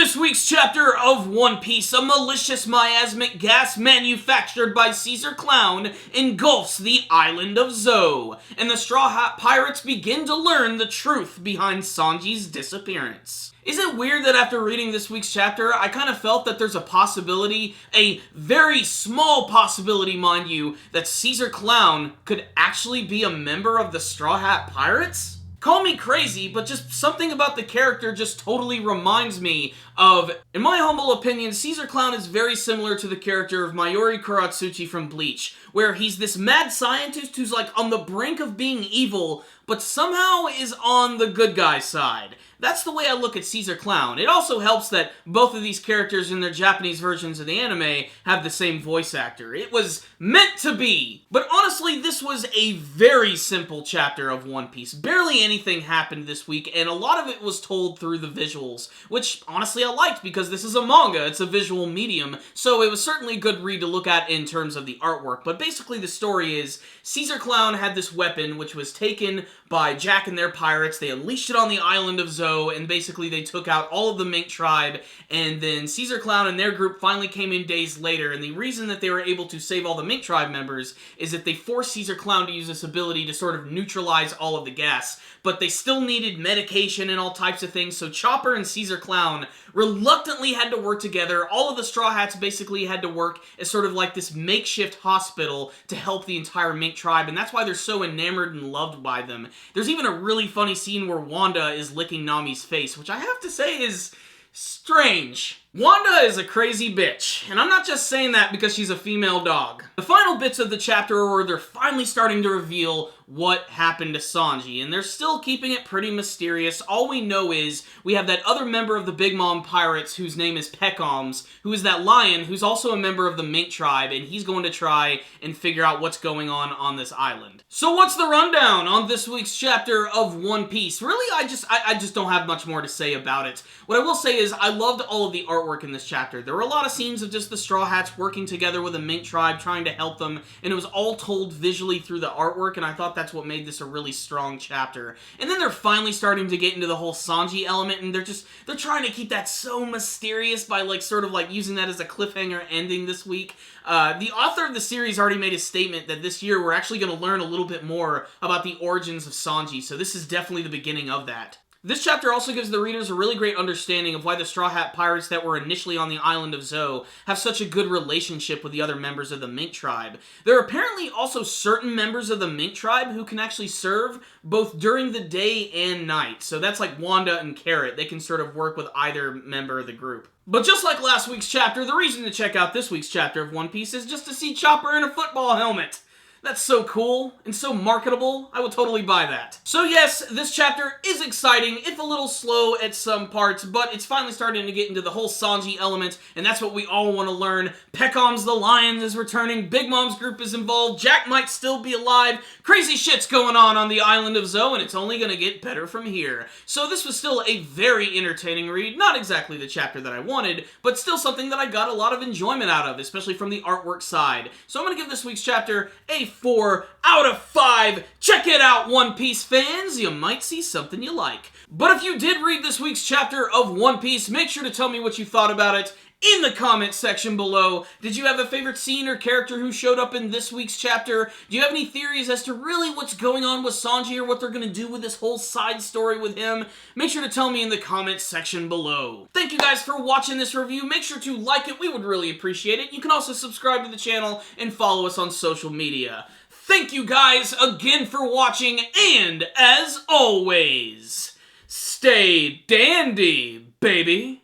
This week's chapter of One Piece, a malicious miasmic gas manufactured by Caesar Clown engulfs the island of Zou, and the Straw Hat Pirates begin to learn the truth behind Sanji's disappearance. Is it weird that after reading this week's chapter, I kind of felt that there's a possibility, a very small possibility, mind you, that Caesar Clown could actually be a member of the Straw Hat Pirates? Call me crazy, but just something about the character just totally reminds me of, in my humble opinion, Caesar Clown is very similar to the character of Mayuri Kuratsuchi from Bleach, where he's this mad scientist who's like on the brink of being evil, but somehow is on the good guy side. That's the way I look at Caesar Clown. It also helps that both of these characters in their Japanese versions of the anime have the same voice actor. It was meant to be. But honestly, this was a very simple chapter of One Piece. Barely anything happened this week, and a lot of it was told through the visuals, which honestly I liked because this is a manga, it's a visual medium, so it was certainly a good read to look at in terms of the artwork. But basically the story is, Caesar Clown had this weapon which was taken by Jack and their pirates. They unleashed it on the island of Zou, and basically they took out all of the Mink tribe, and then Caesar Clown and their group finally came in days later, and the reason that they were able to save all the Mink tribe members is that they forced Caesar Clown to use this ability to sort of neutralize all of the gas, but they still needed medication and all types of things, so Chopper and Caesar Clown reluctantly had to work together. All of the Straw Hats basically had to work as sort of like this makeshift hospital to help the entire Mink tribe, and that's why they're so enamored and loved by them. There's even a really funny scene where Wanda is licking Nami's face, which I have to say is strange. Wanda is a crazy bitch, and I'm not just saying that because she's a female dog. The final bits of the chapter are where they're finally starting to reveal what happened to Sanji, and they're still keeping it pretty mysterious. All we know is we have that other member of the Big Mom Pirates whose name is Peckhams, who is that lion who's also a member of the Mink tribe, and he's going to try and figure out what's going on this island. So what's the rundown on this week's chapter of One Piece? Really, I just don't have much more to say about it. What I will say is I loved all of the artwork in this chapter. There were a lot of scenes of just the Straw Hats working together with the Mink tribe, trying to help them, and it was all told visually through the artwork, and I thought that's what made this a really strong chapter. And then they're finally starting to get into the whole Sanji element, and they're trying to keep that so mysterious by like sort of like using that as a cliffhanger ending this week. The author of the series already made a statement that this year we're actually going to learn a little bit more about the origins of Sanji, so this is definitely the beginning of that. This chapter also gives the readers a really great understanding of why the Straw Hat Pirates that were initially on the island of Zou have such a good relationship with the other members of the Mink tribe. There are apparently also certain members of the Mink tribe who can actually serve both during the day and night. So that's like Wanda and Carrot. They can sort of work with either member of the group. But just like last week's chapter, the reason to check out this week's chapter of One Piece is just to see Chopper in a football helmet. That's so cool and so marketable. I would totally buy that. So yes, this chapter is exciting, if a little slow at some parts, but it's finally starting to get into the whole Sanji element, and that's what we all want to learn. Peckhams the lion is returning, Big Mom's group is involved, Jack might still be alive, crazy shit's going on the island of Zou, and it's only gonna get better from here. So this was still a very entertaining read, not exactly the chapter that I wanted, but still something that I got a lot of enjoyment out of, especially from the artwork side. So I'm gonna give this week's chapter a 4 out of 5. Check it out, One Piece fans. You might see something you like. But if you did read this week's chapter of One Piece, make sure to tell me what you thought about it in the comment section below. Did you have a favorite scene or character who showed up in this week's chapter? Do you have any theories as to really what's going on with Sanji or what they're going to do with this whole side story with him? Make sure to tell me in the comment section below. Thank you guys for watching this review. Make sure to like it. We would really appreciate it. You can also subscribe to the channel and follow us on social media. Thank you guys again for watching, and as always, stay dandy, baby.